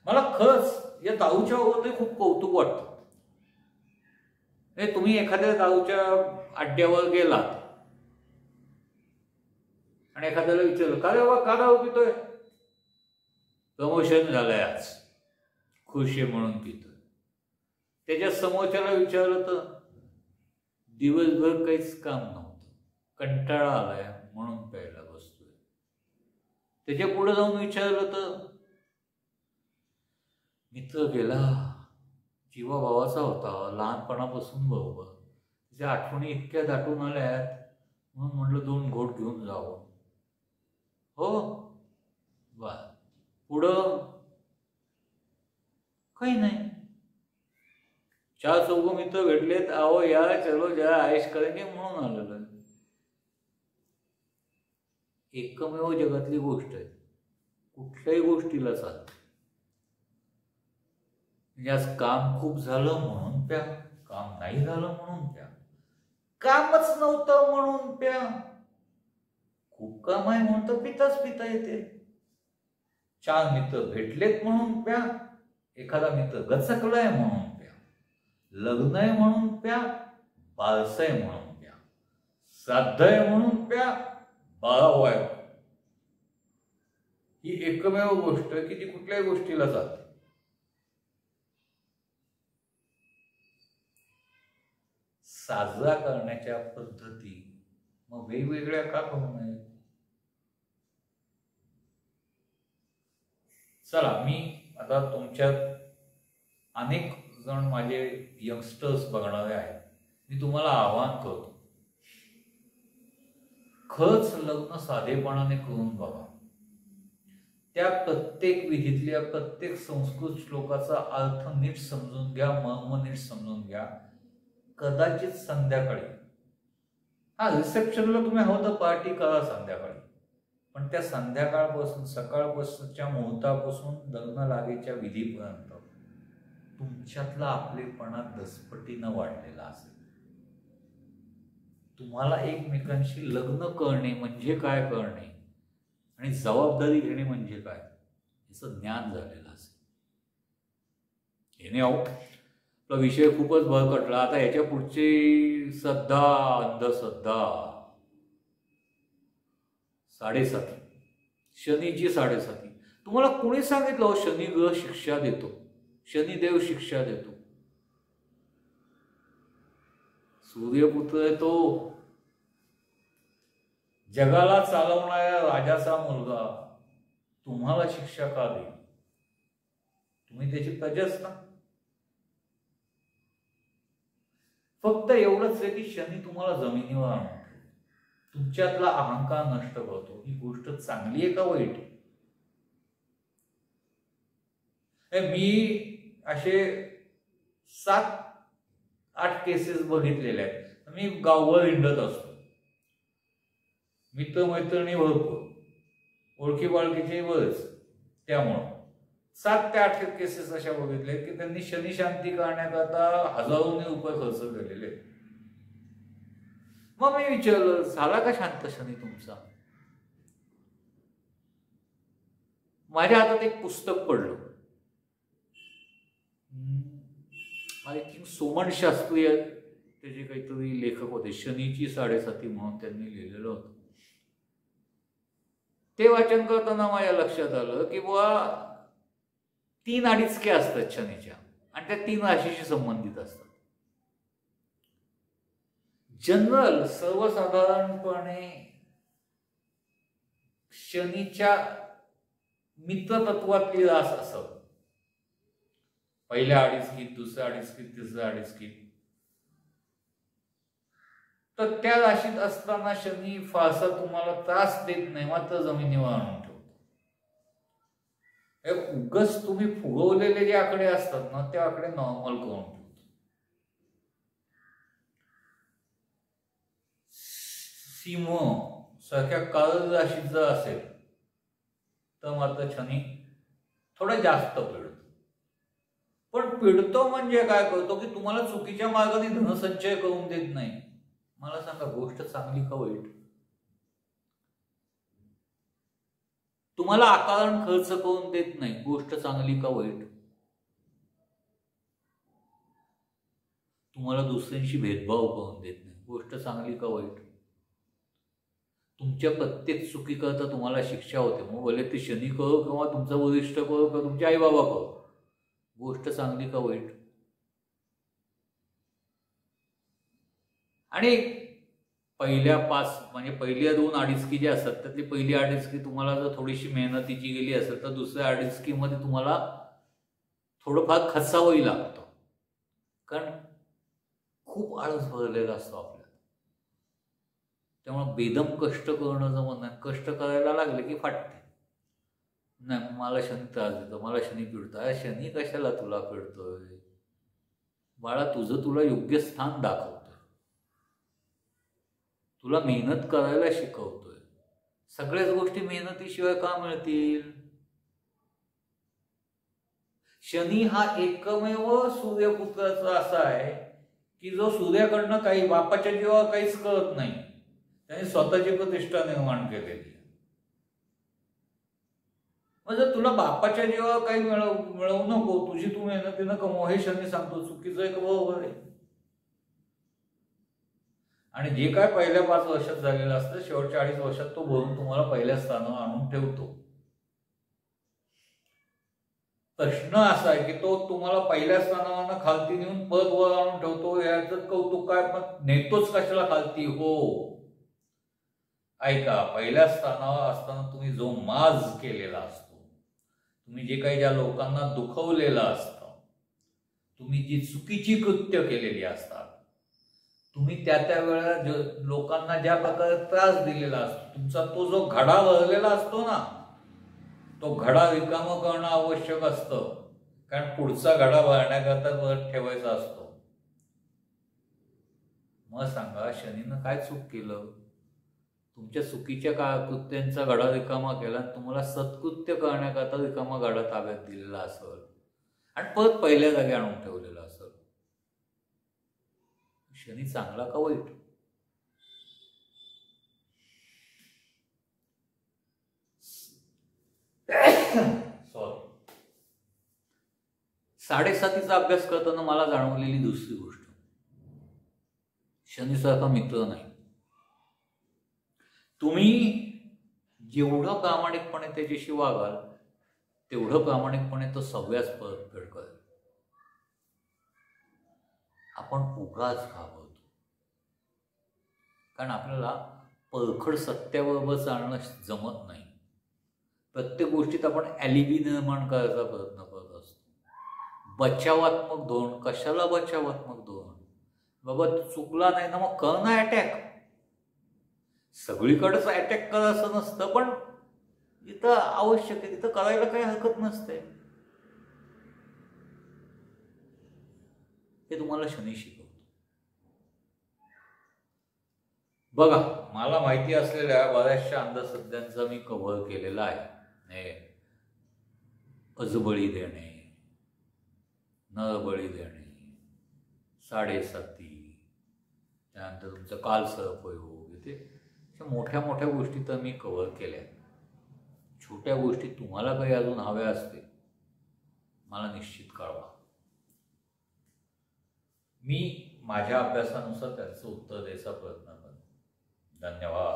मला खरंच या दाऊच्या बाबतीत खूप कौतुक वाटतं. तुम्ही एखाद्या दाऊच्या अड्ड्यावर गेलात आणि एखाद्याला विचारलं, का रे बाबा का दारू पितोय? प्रमोशन झालंय आज, खुश आहे म्हणून पितोय. त्याच्या समोरच्याला विचारलं तर दिवसभर काहीच काम नव्हतं, कंटाळा आलाय म्हणून प्यायला बसतोय. त्याच्या पुढे जाऊन विचारलं तर मित्र गेला, जीवा भावाचा होता, लहानपणापासून बरोबर, त्याच्या आठवणी इतक्या दाटून आल्यात म्हणून म्हटलं 2 घोट घेऊन जावं. हो बा, पुढं काही नाही. 4 मित्र भेटलेत, आओ या चलो जा आयश करेंगे म्हणून आलेलं. एकमेव जगातली गोष्ट आहे, कुठल्याही गोष्टीला चालते. म्हणजे आज काम खूप झालं म्हणून प्या, काम नाही झालं म्हणून प्या, कामच नव्हतं म्हणून प्या, खूप काम आहे म्हणून तर पिता येते. 4 मित्र भेटलेत म्हणून प्या, एखादा मित्र गचकलाय म्हणून प्या, लग्न आहे म्हणून प्या, बारसं आहे म्हणून प्या, श्राद्ध आहे म्हणून प्या, बारावं आहे. ही एकमेव गोष्ट की जी कुठल्याही गोष्टीला चालते. साजरा करण्याच्या पद्धती मग वेगवेगळ्या का करू नये? चला, मी आता तुमच्यात अनेक जण माझे यंगस्टर्स बघणारे आहेत, मी तुम्हाला आवाहन करतो, खरंच लग्न साधेपणाने करून बघा. त्या प्रत्येक विधीतल्या प्रत्येक संस्कृत श्लोकाचा अर्थ नीट समजून घ्या, मर्म नीट समजून घ्या. कदाचित संध्याकाळी, रिसेप्शनला तुम्ही हवं तर पार्टी करा संध्याकाळी, पण त्या संध्याकाळपासून सकाळपासूनच्या मुहूर्तापासून लग्न लागेच्या विधीपर्यंत तुमच्यातला आपलेपणा दसपटीनं वाढलेला असेल. तुम्हाला एकमेकांशी लग्न करणे म्हणजे काय करणे आणि जबाबदारी घेणे म्हणजे काय याचं ज्ञान झालेलं असेल. हे आपला विषय खूपच भरकटला. आता याच्या पुढची श्रद्धा, अंधश्रद्धा, 7.5 शनीची 7.5. तुम्हाला कोणी सांगितलं शनी ग्रह शिक्षा देतो, शनिदेव शिक्षा देतो? सूर्यपुत्र आहे तो, जगाला चालवणाऱ्या राजाचा मुलगा, तुम्हाला शिक्षा का देईल? तुम्ही त्याची प्रजाच ना. फक्त एवढंच आहे की शनी तुम्हाला जमिनीवर आणतो, तुमच्यातला अहंकार नष्ट करतो. ही गोष्ट चांगली आहे का वाईट आहे? मी असे 7-8 केसेस बघितलेले आहेत. मी गावभर हिंडत असतो, मित्रमैत्रिणी भरपूर, ओळखी बाळखीचे बरेच, त्यामुळं 7 ते 8 केसेस अशा बघितल्या की त्यांनी शनी शांती करण्याकरता हजारोनी रुपये खर्च केलेले. मग मी विचारलं, झाला का शांत शनी तुमचा? माझ्या हातात एक पुस्तक पडलं, आय थिंक सोमन शास्त्री त्याचे काहीतरी लेखक होते, शनीची 7.5 म्हणून त्यांनी लिहिलेलं होतं. ते वाचन करताना माझ्या लक्षात आलं की बुवा 3 अडीचके असतात शनीच्या आणि त्या 3 राशीशी संबंधित असतात. जनरल सर्वसाधारणपणे शनीच्या मित्रतत्वातली रास असत. पहिल्या अडीचकीत, दुसऱ्या अडीचकीत, तिसऱ्या अडीचकीत. तर त्या राशीत असताना शनी फारसा तुम्हाला त्रास देत नाही, मात्र जमिनीवर आणून ठेवतो. उगच तुम्ही फुगवलेले जे आकडे असतात ना, ते आकडे नॉर्मल करून ठेवतो. सिंह सारख्या काळ राशीत जर असेल तर मात्र शनी थोडा जास्त पिडतो. पण पिडतो म्हणजे काय करतो की तुम्हाला चुकीच्या मार्गाने धनसंचय करून देत नाही. मला सांगा, गोष्ट चांगली का वाईट? तुम्हाला अकारण खर्च करून देत नाही, गोष्ट चांगली का वाईट. तुम्हाला दुसऱ्यांशी भेदभाव करून देत नाही, गोष्ट चांगली का वाईट. तुमच्या प्रत्येक चुकी करता तुम्हाला शिक्षा होते, मग भले ते शनी करो किंवा तुमचा वरिष्ठ करो किंवा तुमचे आई बाबा करो, गोष्ट चांगली का वाईट. आणि पहिल्या 5 म्हणजे पहिल्या 2 अडीचकी जे असतात त्यातली पहिली अडीचकी तुम्हाला जर थोडीशी मेहनतीची गेली असेल तर दुसऱ्या अडीचकीमध्ये तुम्हाला थोडंफार खचावंही लागतं, कारण खूप आळस भरलेला असतो आपल्याला. त्यामुळे बेदम कष्ट करणं जमत नाही. कष्ट करायला लागले की फाटते. नाही, मला शनी त्रास देतो, मला शनी पिडतो. अरे शनी कशाला तुला पिडतोय बाळा, तुझं तुला योग्य स्थान दाखवतोय, तुला मेहनत करायला शिकवतोय. सगळ्याच गोष्टी मेहनतीशिवाय का मिळतील. शनी हा एकमेव सूर्यपुत्राचा असा आहे की जो सूर्याकडनं काही बापाच्या जीवावर काहीच कळत नाही, त्याने स्वतःची प्रतिष्ठा निर्माण केलेली. म्हणजे तुला बापाच्या जीवावर काही मिळवू नको, तुझी तू मेहनतीनं कमव, हे शनी सांगतो. चुकीचं आहे का बरोबर आहे. आणि जे काय पहिल्या 5 वर्षात झालेलं असतं शेवटच्या 2.5 वर्षात तो भरून तुम्हाला पहिल्या स्थानावर आणून ठेवतो. प्रश्न असा आहे की तो तुम्हाला पहिल्या स्थानावर खालती नेऊन परत वर आणून ठेवतो, याचं कौतुक काय, पण नेतोच कशाला खालती. हो ऐका, पहिल्या स्थानावर असताना तुम्ही जो माज केलेला असतो, तुम्ही जे काही ज्या लोकांना दुखवलेलं असतं, तुम्ही जी चुकीची कृत्य केलेली असतात, तुम्ही त्या वेळेला लोकांना ज्या प्रकारे त्रास दिलेला असतो, तुमचा तो जो घडा भरलेला असतो ना, तो घडा रिकामं करणं आवश्यक असतं, कारण पुढचा घडा भरण्याकरता परत ठेवायचा असतो. मग सांगा शनीनं काय चूक केलं. तुमच्या चुकीच्या कृत्यांचा घडा रिकामा केला आणि तुम्हाला सत्कृत्य करण्याकरता रिकामा घडा ताब्यात दिलेला असेल आणि परत पहिल्या जागी आणून ठेवलेला असेल. शनी चांगला का वाईट. सॉरी, 7.5चा अभ्यास करताना मला जाणवलेली दुसरी गोष्ट, शनीसारखा मित्र नाही. तुम्ही जेवढं प्रामाणिकपणे त्याच्याशी वागाल तेवढं प्रामाणिकपणे तो सगळ्याच परतफेड करेल. आपण उगाच घाबरतो, कारण आपल्याला परखड सत्याबरोबर चालणं जमत नाही. प्रत्येक गोष्टीत आपण ॲलिबी निर्माण करायचा प्रयत्न करत असतो. बचावात्मक धोरण. कशाला बचावात्मक धोरण. बाबा चुकला नाही ना मग कर ना अटॅक. सगळीकडेच अटॅक करा असं नसतं, पण जिथं आवश्यक आहे तिथं करायला काही हरकत नसते. हे तुम्हाला शनी शिकवतो. बघा, मला माहिती असलेल्या बऱ्याचशा अंधश्रद्धांचा मी कव्हर केलेला आहे. अजबळी देणे, नरबळी देणे, 7.5, त्यानंतर तुमचं कालसर्पयोग, इथे मोठ्या मोठ्या गोष्टी तर मी कव्हर केल्या. छोट्या गोष्टी तुम्हाला काही अजून हव्या असतील मला निश्चित कळवा. मी माझ्या अभ्यासानुसार त्याचं उत्तर द्यायचा प्रयत्न करतो. धन्यवाद.